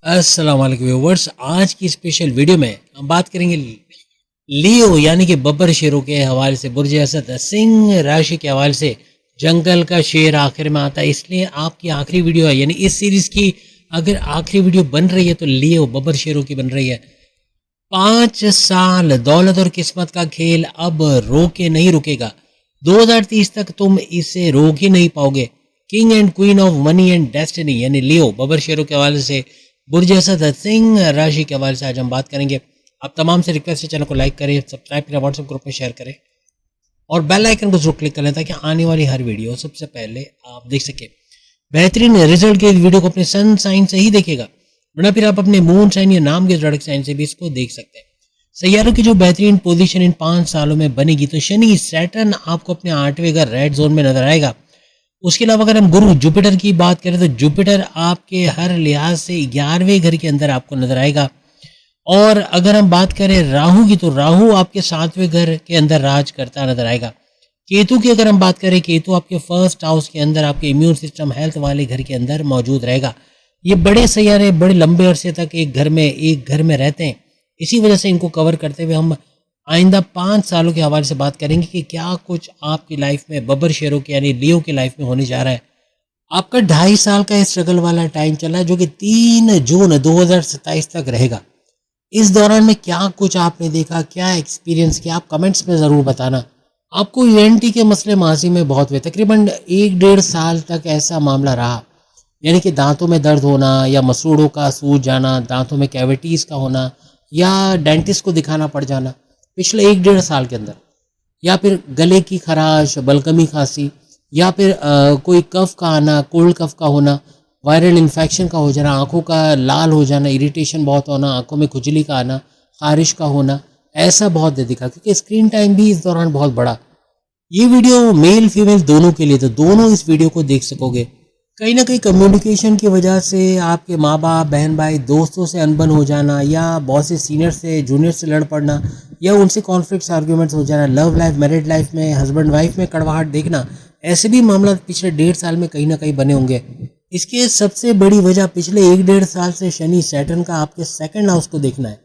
अस्सलाम वालेकुम व्यूअर्स। आज की स्पेशल वीडियो में हम बात करेंगे लियो यानी कि बब्बर शेरों के हवाले से। बुर्ज असद सिंह राशि के हवाले से जंगल का शेर आखिर में आता है, इसलिए आपकी आखिरी वीडियो है, यानी इस सीरीज की अगर आखिरी वीडियो बन रही है तो लियो बब्बर शेरों की बन रही है। 5 साल दौलत और किस्मत का खेल अब रोके नहीं रुकेगा। 2030 तक तुम इसे रोक ही नहीं पाओगे। King and queen of money and destiny यानी लियो बब्बर शेरों के हवाले से बुर्ज असद सिंह राशि के हवाले से आज हम बात करेंगे। आप तमाम से रिक्वेस्ट है चैनल को लाइक करें, सब्सक्राइब करें, व्हाट्सएप ग्रुप में शेयर करें और बेल आइकन को जरूर क्लिक कर लें ताकि आने वाली हर वीडियो सबसे पहले आप देख सकें। बेहतरीन रिजल्ट के वीडियो को अपने सन साइन से ही देखेगा, वरना फिर आप अपने मून साइन या नाम के जोड़क साइन से भी इसको देख सकते हैं। सैयारों की जो बेहतरीन पोजीशन इन 5 सालों में बनेगी तो शनि सैटर्न आपको अपने 8वें घर रेड जोन में नजर आएगा। उसके अलावा अगर हम गुरु जुपिटर की बात करें तो जुपिटर आपके हर लिहाज से 11वें घर के अंदर आपको नजर आएगा। और अगर हम बात करें राहु की तो राहु आपके 7वें घर के अंदर राज करता नजर आएगा। केतु की अगर हम बात करें, केतु आपके फर्स्ट हाउस के अंदर आपके इम्यून सिस्टम हेल्थ वाले घर के अंदर मौजूद रहेगा। ये बड़े सैयारे बड़े लंबे अरसे तक एक घर में रहते हैं, इसी वजह से इनको कवर करते हुए हम आइंदा 5 सालों के हवाले से बात करेंगे कि क्या कुछ आपकी लाइफ में बब्बर शेरों के यानी लियो की लाइफ में होने जा रहा है। आपका 2.5 साल का स्ट्रगल वाला टाइम चला जो कि 3 जून 2027 तक रहेगा। इस दौरान में क्या कुछ आपने देखा, क्या एक्सपीरियंस किया, आप कमेंट्स में ज़रूर बताना। आपको यूएनटी के मसले माजी में बहुत हुए, तकरीबन 1-1.5 साल तक ऐसा मामला रहा, यानी कि दांतों में दर्द होना या मसूड़ों का सूज जाना, दांतों में कैविटीज़ का होना या डेंटिस्ट को दिखाना पड़ जाना पिछले 1-1.5 साल के अंदर, या फिर गले की खराश, बलगमी खांसी, या फिर कोई कफ का आना, कोल्ड कफ का होना, वायरल इन्फेक्शन का हो जाना, आंखों का लाल हो जाना, इरिटेशन बहुत होना, आंखों में खुजली का आना, खारिश का होना, ऐसा बहुत दिखा क्योंकि स्क्रीन टाइम भी इस दौरान बहुत बड़ा। ये वीडियो मेल फीमेल दोनों के लिए, तो दोनों इस वीडियो को देख सकोगे। कहीं ना कहीं कम्युनिकेशन की वजह से आपके माँ बाप, बहन भाई, दोस्तों से अनबन हो जाना, या बहुत से सीनियर से जूनियर से लड़ पड़ना, या उनसे कॉन्फ्लिक्ट्स आर्ग्यूमेंट्स हो जाना, लव लाइफ मैरिड लाइफ में हस्बैंड वाइफ में कड़वाहट देखना, ऐसे भी मामला पिछले 1.5 साल में कहीं ना कहीं बने होंगे। इसके सबसे बड़ी वजह पिछले 1-1.5 साल से शनि सैटर्न का आपके सेकंड हाउस को देखना है।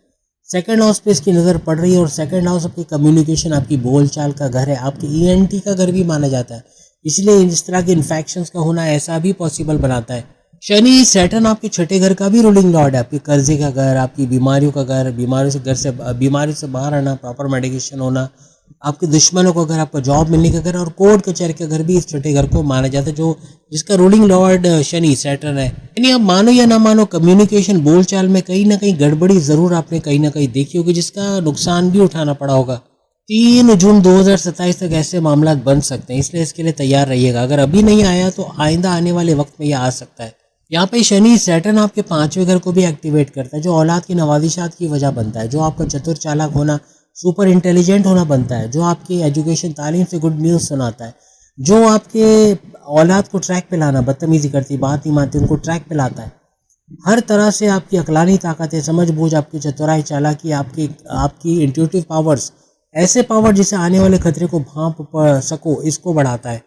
सेकंड हाउस पे इसकी नज़र पड़ रही है और सेकंड हाउस आपकी कम्युनिकेशन, आपकी बोलचाल का घर है, आपकी ईएनटी का घर भी माना जाता है, इसलिए इस तरह के इन्फेक्शंस का होना ऐसा भी पॉसिबल बनाता है। शनि सैटर्न आपके 6ठे घर का भी रूलिंग लॉर्ड है, आपके कर्जे का घर, आपकी बीमारियों का घर, बीमारियों से बाहर आना, प्रॉपर मेडिकेशन होना, आपके दुश्मनों का घर, आपका जॉब मिलने का घर और कोर्ट कचहरी का घर भी इस 6ठे घर को माना जाता है, जो जिसका रूलिंग लॉर्ड शनि सैटर्न है। यानी आप मानो या ना मानो कम्युनिकेशन बोलचाल में कहीं ना कहीं गड़बड़ी जरूर आपने कहीं ना कहीं देखी होगी, जिसका नुकसान भी उठाना पड़ा होगा। 3 जून 2027 तक ऐसे मामला बन सकते हैं, इसलिए इसके लिए तैयार रहिएगा। अगर अभी नहीं आया तो आइंदा आने वाले वक्त में यह आ सकता है। यहाँ पे शनि सैटर्न आपके 5वें घर को भी एक्टिवेट करता है, जो औलाद की नवाजिशात की वजह बनता है, जो आपका चतुर चालाक होना, सुपर इंटेलिजेंट होना बनता है, जो आपकी एजुकेशन तालीम से गुड न्यूज़ सुनाता है, जो आपके औलाद को ट्रैक पे लाना, बदतमीजी करती, बात नहीं मानती, उनको ट्रैक पे लाता है। हर तरह से आपकी अकलानी ताकत है, समझ बूझ, आपकी चतुराई चालाकी, आपकी इंट्यूटिव पावर्स, ऐसे पावर जिसे आने वाले खतरे को भांप सको, इसको बढ़ाता है।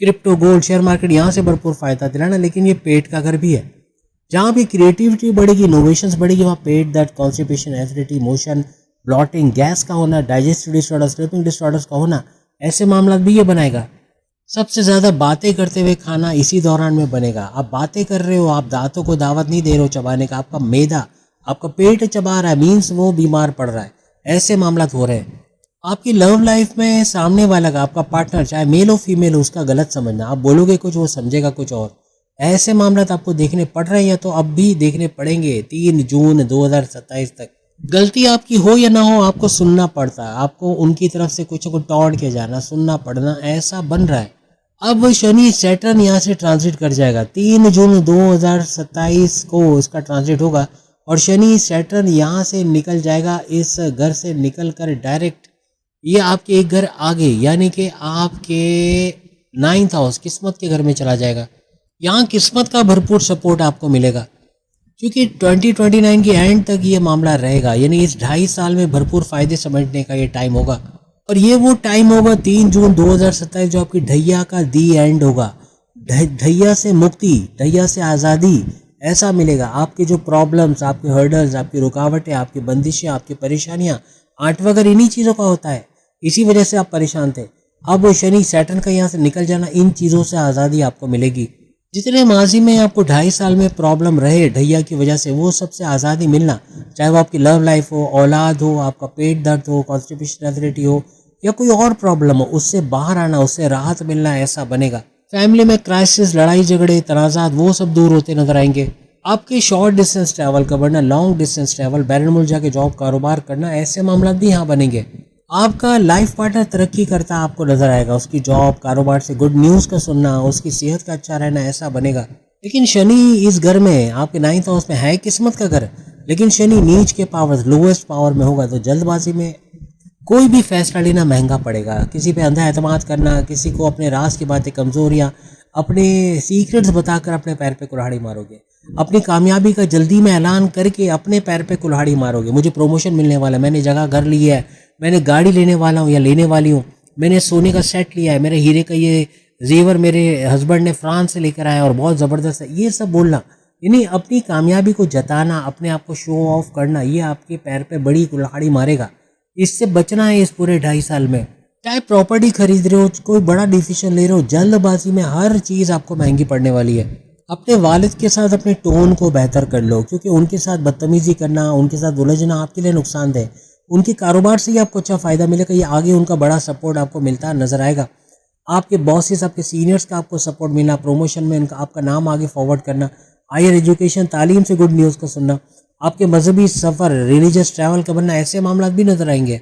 क्रिप्टो, गोल्ड, शेयर मार्केट यहाँ से भरपूर फायदा दिलाना, लेकिन ये पेट का घर भी है। जहाँ भी क्रिएटिविटी बढ़ेगी, इनोवेशंस बढ़ेगी, वहाँ पेट दर्द, constipation, acidity, motion, blotting, gas का होना, डाइजेस्टिव डिसऑर्डर, स्लीपिंग डिसऑर्डर्स का होना, ऐसे मामला भी ये बनाएगा। सबसे ज़्यादा बातें करते हुए खाना इसी दौरान में बनेगा। आप बातें कर रहे हो, आप दांतों को दावत नहीं दे रहे हो चबाने का, आपका मैदा, आपका पेट चबा रहा है, मीन्स वो बीमार पड़ रहा है, ऐसे मामला हो रहे हैं। आपकी लव लाइफ में सामने वाला का, आपका पार्टनर, चाहे मेल हो फीमेल हो, उसका गलत समझना, आप बोलोगे कुछ वो समझेगा कुछ और, ऐसे मामला आपको देखने पड़ रहे हैं या तो अब भी देखने पड़ेंगे 3 जून 2027 तक। गलती आपकी हो या ना हो, आपको सुनना पड़ता है, आपको उनकी तरफ से कुछ को टॉन्ट के जाना, सुनना पड़ना, ऐसा बन रहा है। अब शनि सैटर्न यहाँ से ट्रांजिट कर जाएगा, 3 जून 2027 को इसका ट्रांजिट होगा और शनि सैटर्न यहाँ से निकल जाएगा, इस घर से निकल कर डायरेक्ट ये आपके एक घर आगे यानी कि आपके 9th हाउस किस्मत के घर में चला जाएगा। यहाँ किस्मत का भरपूर सपोर्ट आपको मिलेगा क्योंकि 2029 के एंड तक ये मामला रहेगा, यानी इस 2.5 साल में भरपूर फायदे समझने का ये टाइम होगा। और ये वो टाइम होगा 3 जून 2027 जो आपकी ढैया का दी एंड होगा। ढैया से मुक्ति, ढैया से आज़ादी, ऐसा मिलेगा। आपके जो प्रॉब्लम्स, आपके हर्डल्स, आपकी रुकावटें, आपकी बंदिशें, आपकी परेशानियां, आठवां घर इन्हीं चीज़ों का होता है। इसी वजह से आप परेशान थे। अब शनि सैटर्न का यहाँ से निकल जाना, इन चीज़ों से आज़ादी आपको मिलेगी। जितने माजी में आपको 2.5 साल में प्रॉब्लम रहे ढैया की वजह से, वो सबसे आज़ादी मिलना, चाहे वो आपकी लव लाइफ हो, औलाद हो, आपका पेट दर्द हो, कॉन्स्टिपेशन एसिडिटी हो, या कोई और प्रॉब्लम हो, उससे बाहर आना, उससे राहत मिलना, ऐसा बनेगा। फैमिली में क्राइसिस, लड़ाई झगड़े, तनाजात, वो सब दूर होते नजर आएंगे। आपके शॉर्ट डिस्टेंस ट्रैवल का बढ़ना, लॉन्ग डिस्टेंस ट्रैवल, बैरन मुल्क जाके जॉब कारोबार करना, ऐसे मामला भी यहाँ बनेंगे। आपका लाइफ पार्टनर तरक्की करता आपको नजर आएगा। उसकी जॉब कारोबार से गुड न्यूज़ का सुनना, उसकी सेहत का अच्छा रहना, ऐसा बनेगा। लेकिन शनि इस घर में, आपके 9th हाउस में है, किस्मत का घर, लेकिन शनि नीच के पावर, लोएस्ट पावर में होगा, तो जल्दबाजी में कोई भी फैसला लेना महंगा पड़ेगा। किसी पे अंधा एतमाद करना, किसी को अपने राज की बातें, कमजोरियां, अपने सीक्रेट्स बताकर अपने पैर पे कुल्हाड़ी मारोगे। अपनी कामयाबी का जल्दी में ऐलान करके अपने पैर पे कुल्हाड़ी मारोगे। मुझे प्रमोशन मिलने वाला है, मैंने जगह घर ली है, मैंने गाड़ी लेने वाला हूँ या लेने वाली हूँ, मैंने सोने का सेट लिया है, मेरे हीरे का ये जेवर मेरे हस्बैंड ने फ्रांस से लेकर आया और बहुत ज़बरदस्त है, ये सब बोलना, यानी अपनी कामयाबी को जताना, अपने आप को शो ऑफ करना, ये आपके पैर पे बड़ी कुल्हाड़ी मारेगा। इससे बचना है इस पूरे 2.5 साल में। चाहे प्रॉपर्टी खरीद रहे हो, कोई बड़ा डिसीजन ले रहे हो, जल्दबाजी में हर चीज़ आपको महंगी पड़ने वाली है। अपने वालिद के साथ अपने टोन को बेहतर कर लो, क्योंकि उनके साथ बदतमीजी करना, उनके साथ उलझना आपके लिए नुकसानदेह। उनके कारोबार से ही आपको अच्छा फ़ायदा मिलेगा, ये आगे उनका बड़ा सपोर्ट आपको मिलता नज़र आएगा। आपके बॉसेस, आपके सीनियर्स का आपको सपोर्ट मिलना, प्रमोशन में उनका आपका नाम आगे फॉरवर्ड करना, हायर एजुकेशन, तालीम से गुड न्यूज़ का सुनना, आपके मजहबी सफ़र, रिलीजियस ट्रैवल का बनना, ऐसे मामला भी नज़र आएंगे।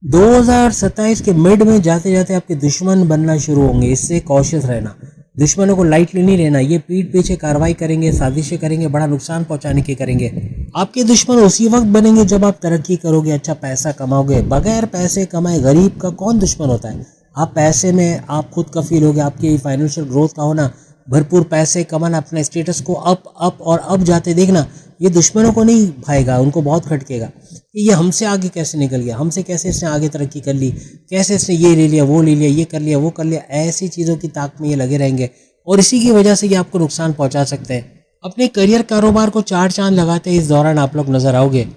2027 के मिड में जाते जाते आपके दुश्मन बनना शुरू होंगे, इससे कॉशियस रहना। दुश्मनों को लाइटली नहीं लेना, ये पीठ पीछे कार्रवाई करेंगे, साजिशें करेंगे, बड़ा नुकसान पहुंचाने की करेंगे। आपके दुश्मन उसी वक्त बनेंगे जब आप तरक्की करोगे, अच्छा पैसा कमाओगे। बगैर पैसे कमाए गरीब का कौन दुश्मन होता है? आप पैसे में आप खुद कफील होगे, आपकी फाइनेंशियल ग्रोथ का होना, भरपूर पैसे कमाना, अपने स्टेटस को अप और अप जाते देखना, ये दुश्मनों को नहीं भाएगा, उनको बहुत खटकेगा कि ये हमसे आगे कैसे निकल गया, हमसे कैसे इसने आगे तरक्की कर ली, कैसे इसने ये ले लिया, वो ले लिया, ये कर लिया, वो कर लिया। ऐसी चीज़ों की ताक में ये लगे रहेंगे और इसी की वजह से ये आपको नुकसान पहुंचा सकते हैं। अपने करियर कारोबार को 4 चांद लगाते इस दौरान आप लोग नजर आओगे।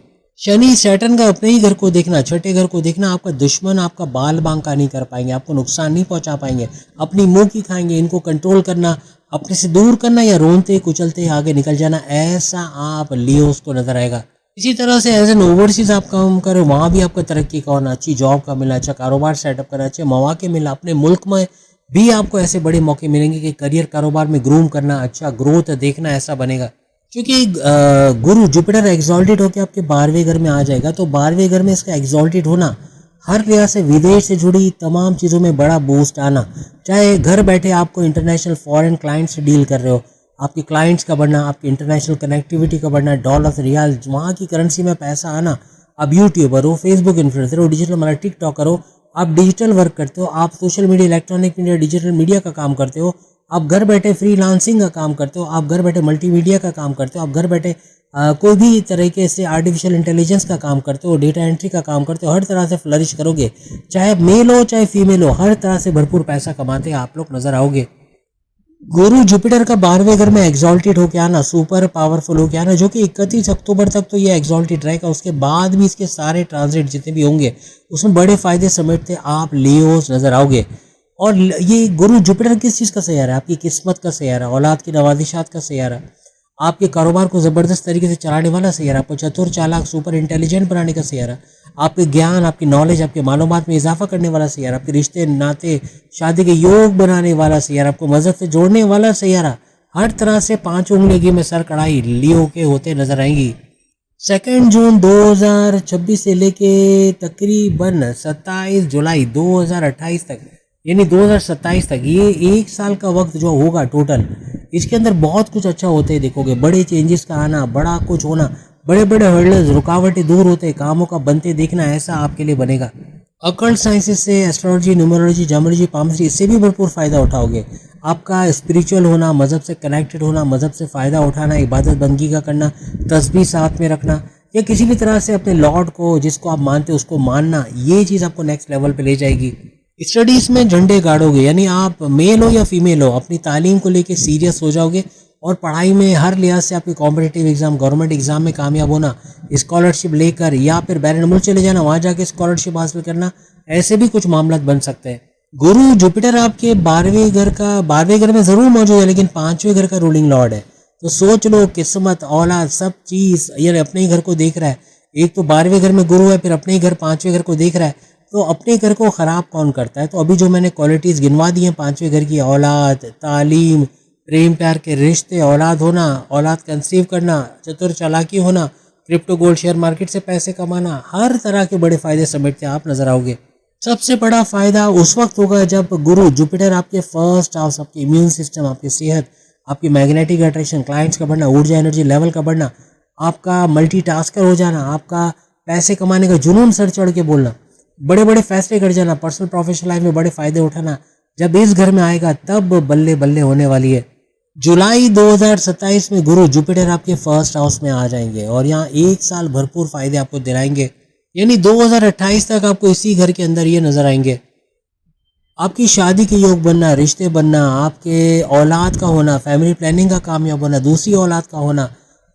शनि सैटर्न का अपने ही घर को देखना, छठे घर को देखना, आपका दुश्मन आपका बाल बांका नहीं कर पाएंगे, आपको नुकसान नहीं पहुंचा पाएंगे, अपनी मुंह की खाएंगे। इनको कंट्रोल करना, अपने से दूर करना या रोनते कुचलते आगे निकल जाना, ऐसा आप लियोस को नजर आएगा। इसी तरह से एज एन ओवरसीज आप काम करो, वहाँ भी आपको तरक्की का होना, अच्छी जॉब का मिलना, अच्छा कारोबार सेटअप करना, अच्छे मौके मिलना। अपने मुल्क में भी आपको ऐसे बड़े मौके मिलेंगे कि करियर कारोबार में ग्रूम करना, अच्छा ग्रोथ देखना, ऐसा बनेगा। क्योंकि गुरु जुपिटर एग्जॉल्टेड होकर आपके 12वें घर में आ जाएगा, तो 12वें घर में इसका एग्जॉल्टेड होना हर लिहाज से विदेश से जुड़ी तमाम चीज़ों में बड़ा बूस्ट आना। चाहे घर बैठे आपको इंटरनेशनल फॉरेन क्लाइंट्स से डील कर रहे हो, आपके क्लाइंट्स का बढ़ना, आपकी इंटरनेशनल कनेक्टिविटी का बढ़ना, डॉलर रियाल वहाँ की करेंसी में पैसा आना। आप यूट्यूबर हो, फेसबुक इन्फ्लुएंसर हो, डिजिटल मतलब टिकटॉकर हो, आप डिजिटल वर्क करते हो, आप social media, electronic media, digital media का काम करते हो, आप घर बैठे फ्रीलांसिंग का काम करते हो, आप घर बैठे मल्टीमीडिया का काम करते हो, आप घर बैठे कोई भी तरीके से आर्टिफिशियल इंटेलिजेंस का काम करते हो, डेटा एंट्री का काम करते हो, हर तरह से फ्लरिश करोगे। चाहे मेल हो चाहे फीमेल हो, हर तरह से भरपूर पैसा कमाते आप लोग नजर आओगे। गुरु जुपिटर का 12वें घर में एग्जॉल्टेड होके आना, सुपर पावरफुल होके आना, जो कि 31 अक्टूबर तक तो ये एग्जॉल्टेड रहेगा। उसके बाद भी इसके सारे ट्रांजिट जितने भी होंगे उसमें बड़े फायदे समेटते आप लियोस नजर आओगे। और ये गुरु जुपिटर किस चीज़ का सैयारा है? आपकी किस्मत का सैयारा, औलाद की नवाजिशात का सैयारा, आपके कारोबार को ज़बरदस्त तरीके से चलाने वाला सैयारा, आपको चतुर चालाक सुपर इंटेलिजेंट बनाने का सैयारा, आपके ज्ञान, आपकी नॉलेज, आपके मालूमात में इजाफा करने वाला सैयारा, आपके रिश्ते नाते शादी के योग बनाने वाला सैयारा, आपको मजहब से जोड़ने वाला सैयारा, हर तरह से 5 उंगली में सर कढ़ाई लियो के होते नजर आएंगी। 2 जून 2026 से लेके तकरीबन 27 जुलाई 2028 तक, यानी 2027 तक, ये 1 साल का वक्त जो होगा टोटल, इसके अंदर बहुत कुछ अच्छा होते हैं देखोगे। बड़े चेंजेस का आना, बड़ा कुछ होना, बड़े बड़े हर्डल्स, रुकावटें दूर होते, कामों का बनते देखना, ऐसा आपके लिए बनेगा। अकल्ट साइंसेस से एस्ट्रोलॉजी, न्यूमरोलॉजी, जामोलॉजी, पामस्ट्री, इससे भी भरपूर फ़ायदा उठाओगे। आपका स्पिरिचुअल होना, मज़हब से कनेक्टेड होना, मज़हब से फ़ायदा उठाना, इबादत बंदगी का करना, तस्बीह साथ में रखना, या किसी भी तरह से अपने लॉर्ड को, जिसको आप मानते हो, उसको मानना, ये चीज़ आपको नेक्स्ट लेवल पे ले जाएगी। स्टडीज़ में झंडे गाड़ोगे, यानी आप मेल हो या फीमेल हो, अपनी तालीम को लेके सीरियस हो जाओगे और पढ़ाई में हर लिहाज से आपकी कॉम्पिटिटिव एग्जाम, गवर्नमेंट एग्जाम में कामयाब होना, स्कॉलरशिप लेकर या फिर बैरन मुल्क चले जाना, वहां जाके स्कॉलरशिप हासिल करना, ऐसे भी कुछ मामला बन सकते हैं। गुरु जुपिटर आपके 12वें घर में जरूर मौजूद है, लेकिन 5वें घर का रूलिंग लॉर्ड है। तो सोच लो, किस्मत, औलाद, सब चीज ये अपने ही घर को देख रहा है। एक तो 12वें घर में गुरु है, फिर अपने ही घर 5वें घर को देख रहा है, तो अपने घर को खराब कौन करता है। तो अभी जो मैंने क्वालिटीज गिनवा दी हैं 5वें घर की, औलाद, तालीम, प्रेम प्यार के रिश्ते, औलाद होना, औलाद कंसीव करना, चतुर चालाकी होना, क्रिप्टो गोल्ड शेयर मार्केट से पैसे कमाना, हर तरह के बड़े फायदे समेटते आप नजर आओगे। सबसे बड़ा फायदा उस वक्त होगा जब गुरु जुपिटर आपके फर्स्ट हाउस, आपके इम्यून सिस्टम, आपकी सेहत, आपकी मैग्नेटिक अट्रैक्शन, क्लाइंट्स का बढ़ना, ऊर्जा एनर्जी लेवल का बढ़ना, आपका मल्टीटास्कर हो जाना, आपका पैसे कमाने का जुनून सर चढ़ के बोलना, बड़े बड़े फैसले कर जाना, पर्सनल प्रोफेशनल लाइफ में बड़े फायदे उठाना, जब इस घर में आएगा तब बल्ले बल्ले होने वाली है। जुलाई 2027 में गुरु जुपिटर आपके फर्स्ट हाउस में आ जाएंगे और यहाँ एक साल भरपूर फायदे आपको दिलाएंगे, यानी 2028 तक आपको इसी घर के अंदर ये नजर आएंगे। आपकी शादी के योग बनना, रिश्ते बनना, आपके औलाद का होना, फैमिली प्लानिंग का कामयाब होना, दूसरी औलाद का होना,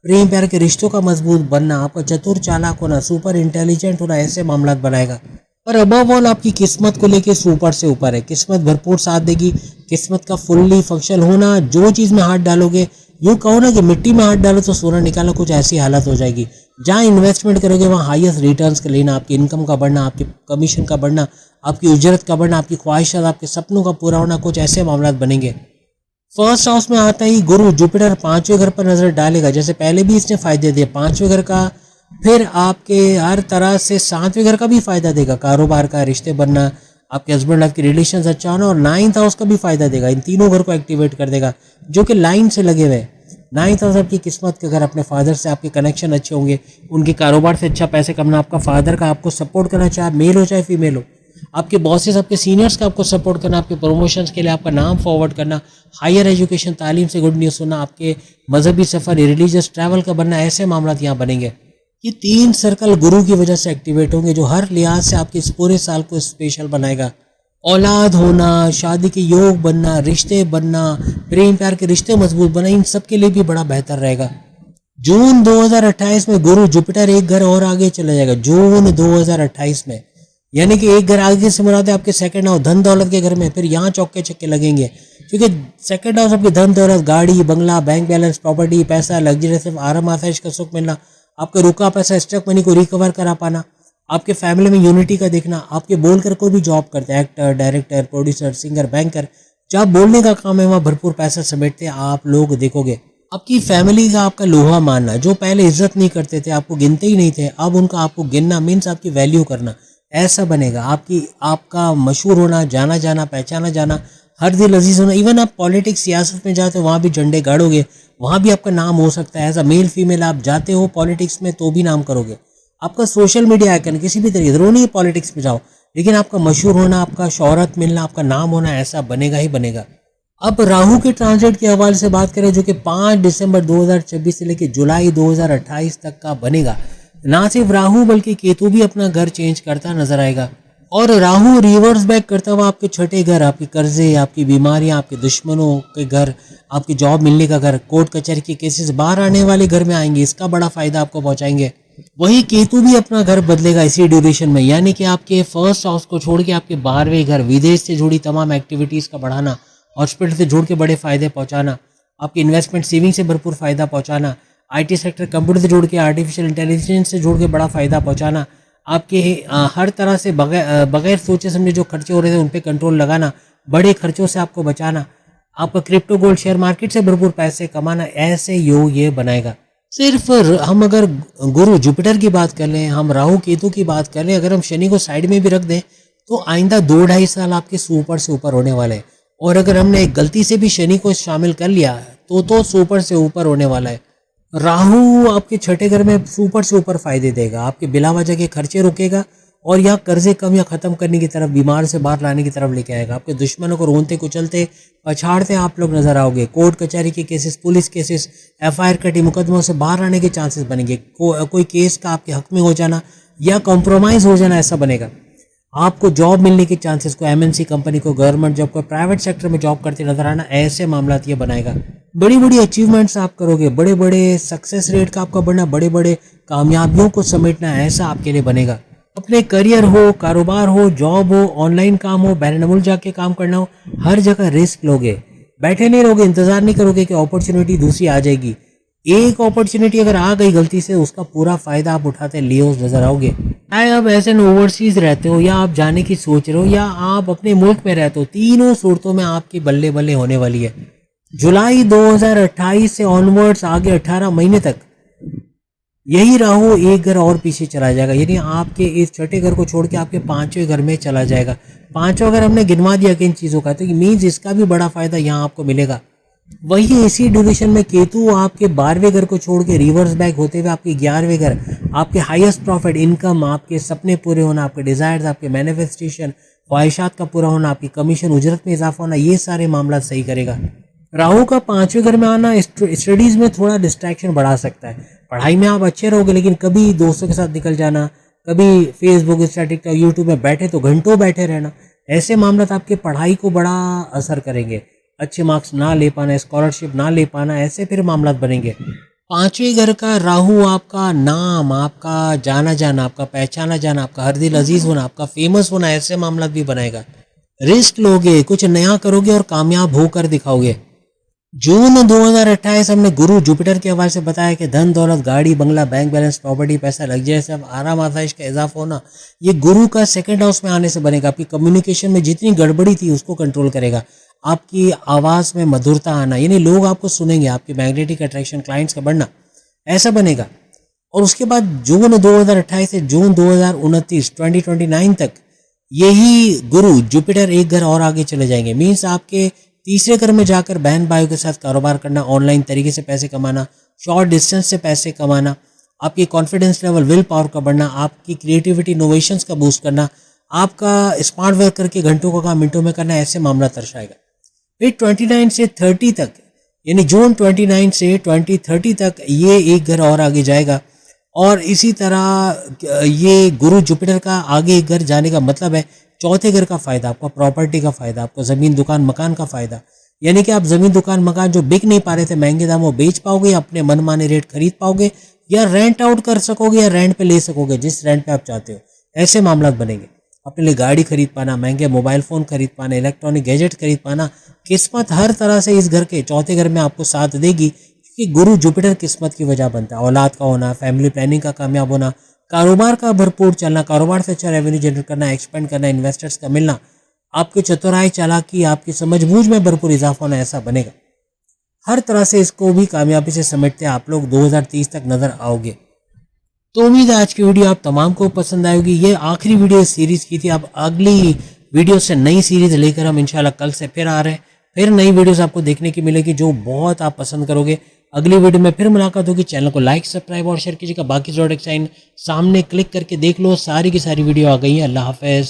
प्रेम प्यार के रिश्तों का मजबूत बनना, आपका चतुर चालाक होना, सुपर इंटेलिजेंट होना, ऐसे मामला बनाएगा। पर अबव ऑल आपकी किस्मत को लेके सुपर से ऊपर है, किस्मत भरपूर साथ देगी, किस्मत का फुल्ली फंक्शन होना, जो चीज में हाथ डालोगे, यूँ कहो ना कि मिट्टी में हाथ डालो तो सोना निकालो, कुछ ऐसी हालत हो जाएगी। जहाँ इन्वेस्टमेंट करोगे वहाँ हाईएस्ट रिटर्न्स का लेना, आपकी इनकम का बढ़ना, आपके कमीशन का बढ़ना, आपकी उजरत का बढ़ना, आपकी ख्वाहिशात, आपके सपनों का पूरा होना, कुछ ऐसे मामला बनेंगे। फर्स्ट हाउस में आता ही गुरु जुपिटर 5वें घर पर नजर डालेगा, जैसे पहले भी इसने फायदे दिए 5वें घर का, फिर आपके हर तरह से 7वें घर का भी फायदा देगा, कारोबार का, रिश्ते बनना, आपके हस्बैंड वाइफ की रिलेशन अच्छा होना, और 9th हाउस का भी फायदा देगा। इन तीनों घर को एक्टिवेट कर देगा जो कि लाइन से लगे हुए। 9th हाउस आपकी किस्मत के घर, अपने फादर से आपके कनेक्शन अच्छे होंगे, उनके कारोबार से अच्छा पैसे कमाना, आपका फादर का आपको सपोर्ट करना, चाहे मेल हो चाहे फीमेल हो, आपके बॉसेस, आपके सीनियर्स का आपको सपोर्ट करना, आपके प्रमोशंस के लिए आपका नाम फॉरवर्ड करना, हायर एजुकेशन, तालीम से गुड न्यूज़ सुनना, आपके मजहबी सफ़र, रिलीजियस ट्रैवल का बनना, ऐसे मामला यहाँ बनेंगे। ये 3 सर्कल गुरु की वजह से एक्टिवेट होंगे जो हर लिहाज से आपके इस पूरे साल को स्पेशल बनाएगा। औलाद होना, शादी के योग बनना, रिश्ते बनना, प्रेम प्यार के रिश्ते मजबूत बनना, इन सब के लिए भी बड़ा बेहतर रहेगा। जून 2028 में गुरु जुपिटर एक घर और आगे चला जाएगा, जून 2028 में, यानी कि एक घर आगे से मुराद है आपके सेकंड हाउस, धन दौलत के घर में। फिर यहाँ चौके छक्के लगेंगे, क्योंकि सेकंड हाउस आपके धन दौलत, गाड़ी बंगला, बैंक बैलेंस, प्रॉपर्टी, पैसा, लग्जरी, सिर्फ आराम आसाइश का सुख मिलना, आपका रुका पैसा, स्टक मनी को रिकवर करा पाना, आपके फैमिली में यूनिटी का देखना, आपके बोलकर कोई भी जॉब करते हैं, actor, director, producer, singer, banker, जहाँ बोलने का काम है वहाँ भरपूर पैसा समेटते आप लोग देखोगे। आपकी फैमिली का आपका लोहा मानना, जो पहले इज्जत नहीं करते थे, आपको गिनते ही नहीं थे, अब उनका आपको गिनना मीन्स आपकी वैल्यू करना, ऐसा बनेगा। आपका मशहूर होना, जाना जाना, पहचाना जाना, हर दिल अजीज होना। इवन आप पॉलिटिक्स, सियासत में जाते हो वहाँ भी झंडे गाड़ोगे, वहाँ भी आपका नाम हो सकता है। एज अ मेल फीमेल आप जाते हो पॉलिटिक्स में तो भी नाम करोगे। आपका सोशल मीडिया आइकन किसी भी तरीके, जरूर नहीं पॉलिटिक्स में जाओ, लेकिन आपका मशहूर होना, आपका शोहरत मिलना, आपका नाम होना, ऐसा बनेगा ही बनेगा। अब राहु के ट्रांजिट के हवाले से बात करें, जो कि 5 दिसंबर 2026 से लेकर जुलाई 2028 तक का बनेगा। ना सिर्फ राहु बल्कि केतु भी अपना घर चेंज करता नजर आएगा, और राहु रिवर्स बैक करता हुआ आपके छठे घर, आपके कर्जे, आपकी बीमारियां, आपके दुश्मनों के घर, आपकी जॉब मिलने का घर, कोर्ट कचहरी के केसेस बाहर आने वाले घर में आएंगे, इसका बड़ा फायदा आपको पहुंचाएंगे। वही केतु भी अपना घर बदलेगा इसी ड्यूरेशन में, यानी कि आपके फर्स्ट हाउस को छोड़ के आपके 12वें घर, विदेश से जुड़ी तमाम एक्टिविटीज का बढ़ाना, हॉस्पिटल से जुड़ के बड़े फायदे पहुंचाना, आपकी इन्वेस्टमेंट सेविंग से भरपूर फायदा पहुंचाना, आईटी सेक्टर, कंप्यूटर से जुड़ के, आर्टिफिशियल इंटेलिजेंस से जुड़ के बड़ा फायदा पहुंचाना, आपके हर तरह से बगैर सोचे समझे जो खर्चे हो रहे थे उन पे कंट्रोल लगाना, बड़े खर्चों से आपको बचाना, आपका क्रिप्टो गोल्ड शेयर मार्केट से भरपूर पैसे कमाना, ऐसे योग ये बनाएगा। सिर्फ हम अगर गुरु जुपिटर की बात कर लें, हम राहु केतु की बात कर लें, अगर हम शनि को साइड में भी रख दें तो आइंदा 2-2.5 साल आपके सुपर से ऊपर होने वाले हैं। और अगर हमने एक गलती से भी शनि को शामिल कर लिया तो सुपर से ऊपर होने वाला है। राहु आपके छठे घर में सुपर से ऊपर फायदे देगा, आपके बिला वजह के खर्चे रोकेगा और यहाँ कर्जे कम या खत्म करने की तरफ, बीमार से बाहर लाने की तरफ लेके आएगा। आपके दुश्मनों को रोनते कुचलते पछाड़ते आप लोग नजर आओगे। कोर्ट कचहरी के केसेस, पुलिस केसेस, FIR कटी, मुकदमों से बाहर आने के चांसेस बनेंगे। कोई केस का आपके हक में हो जाना या कॉम्प्रोमाइज हो जाना, ऐसा बनेगा। आपको जॉब मिलने के चांसेस को, एमएनसी कंपनी को, गवर्नमेंट जॉब को, प्राइवेट सेक्टर में जॉब करते नजर आना, ऐसे मामला ये बनाएगा। बड़ी बड़ी अचीवमेंट्स आप करोगे, बड़े बड़े सक्सेस रेट का आपका बढ़ना, बड़े बड़े कामयाबियों को समेटना, ऐसा आपके लिए बनेगा। अपने करियर हो, कारोबार हो, जॉब हो, ऑनलाइन काम हो, बैरनमुल जाके काम करना हो, हर जगह रिस्क लोगे, बैठे नहीं रहोगे, इंतजार नहीं करोगे कि अपॉर्चुनिटी दूसरी आ जाएगी। एक अपॉर्चुनिटी अगर आ गई गलती से, उसका पूरा फायदा आप उठाते लियो नजर आओगे। चाहे आप ऐसे ओवरसीज रहते हो, या आप जाने की सोच रहे हो, या आप अपने मुल्क में रहते हो, तीनों सूरतों में आपकी बल्ले बल्ले होने वाली है। जुलाई 2028 से ऑनवर्ड्स आगे 18 महीने तक यही राहु एक घर और पीछे चला जाएगा, यानी आपके इस छठे घर को छोड़ के आपके पांचवें घर में चला जाएगा। पांचवा घर हमने गिनवा दिया किन चीज़ों का, तो मीन्स इसका भी बड़ा फायदा यहाँ आपको मिलेगा। वही इसी ड्यूरेशन में केतु आपके 12वें घर को छोड़ के रिवर्स बैक होते हुए आपके 11वें घर, आपके हाईएस्ट प्रॉफिट, इनकम, आपके सपने पूरे होना, आपके डिजायर्स, आपके मैनिफेस्टेशन, ख्वाहिशात का पूरा होना, आपकी कमीशन उजरत में इजाफा होना, ये सारे मामला सही करेगा। राहु का 5वें घर में आना स्टडीज में थोड़ा डिस्ट्रैक्शन बढ़ा सकता है। पढ़ाई में आप अच्छे रहोगे, लेकिन कभी दोस्तों के साथ निकल जाना, कभी फेसबुक, इंस्टा, टिकटॉक, यूट्यूब में बैठे तो घंटों बैठे रहना, ऐसे मामला आपके पढ़ाई को बड़ा असर करेंगे। अच्छे मार्क्स ना ले पाना, स्कॉलरशिप ना ले पाना, ऐसे फिर मामला बनेंगे। 5वें घर का राहु आपका नाम, आपका जाना जाना, आपका पहचाना जाना, आपका हर दिल अजीज होना, आपका फेमस होना, ऐसे मामला भी बनाएगा। रिस्क लोगे, कुछ नया करोगे और कामयाब होकर दिखाओगे। जून 2028 हमने गुरु जुपिटर के हवाले से बताया कि धन दौलत, गाड़ी बंगला, बैंक बैलेंस, प्रॉपर्टी, पैसा, लग्जरी, सब आराम आसाइश का इजाफा होना, ये गुरु का सेकंड हाउस में आने से बनेगा। आपकी कम्युनिकेशन में जितनी गड़बड़ी थी उसको कंट्रोल करेगा। आपकी आवाज़ में मधुरता आना, यानी लोग आपको सुनेंगे, आपकी मैग्नेटिक अट्रैक्शन, क्लाइंट्स का बढ़ना, ऐसा बनेगा। और उसके बाद जून 2028 से जून 2029 तक यही गुरु जुपिटर एक घर और आगे चले जाएंगे। मीन्स आपके तीसरे घर में जाकर बहन भाइयों के साथ कारोबार करना, ऑनलाइन तरीके से पैसे कमाना, शॉर्ट डिस्टेंस से पैसे कमाना, आपकी कॉन्फिडेंस लेवल, विल पावर का बढ़ना, आपकी क्रिएटिविटी, इनोवेशंस का बूस्ट करना, आपका स्मार्ट वर्क करके घंटों का काम मिनटों में करना, ऐसे मामला दर्शाएगा। फिर 29 से 30 तक, यानी जून 29 से 2030 तक ये एक घर और आगे जाएगा। और इसी तरह ये गुरु जुपिटर का आगे एक घर जाने का मतलब है चौथे घर का फायदा, आपका प्रॉपर्टी का फायदा, आपको जमीन दुकान मकान का फायदा, यानी कि आप जमीन दुकान मकान जो बिक नहीं पा रहे थे महंगे दामों बेच पाओगे, अपने मनमाने रेट खरीद पाओगे, या रेंट आउट कर सकोगे, या रेंट पे ले सकोगे जिस रेंट पे आप चाहते हो, ऐसे मामला बनेंगे। अपने लिए गाड़ी खरीद पाना, महंगे मोबाइल फ़ोन खरीद पाना, इलेक्ट्रॉनिक गैजेट खरीद पाना, किस्मत हर तरह से इस घर के चौथे घर में आपको साथ देगी, क्योंकि गुरु जुपिटर किस्मत की वजह बनता है। औलाद का होना, फैमिली प्लानिंग का कामयाब होना, कारोबार का भरपूर चलना, कारोबार से अच्छा रेवेन्यू जनरेट करना, एक्सपेंड करना, इन्वेस्टर्स का मिलना, आपकी चतुराई, चालाकी, आपकी समझबूझ में भरपूर इजाफा होना, ऐसा बनेगा। हर तरह से इसको भी कामयाबी से समेटते आप लोग 2030 तक नजर आओगे। तो उम्मीद है आज की वीडियो आप तमाम को पसंद आएगी। ये आखिरी वीडियो सीरीज की थी। अब अगली वीडियो से नई सीरीज लेकर हम इंशाल्लाह कल से फिर आ रहे हैं। फिर नई वीडियोस आपको देखने की मिलेगी जो बहुत आप पसंद करोगे। अगली वीडियो में फिर मुलाकात होगी। चैनल को लाइक, सब्सक्राइब और शेयर कीजिएगा। बाकी जोड़क साइन सामने क्लिक करके देख लो, सारी की सारी वीडियो आ गई है। अल्लाह हाफिज़।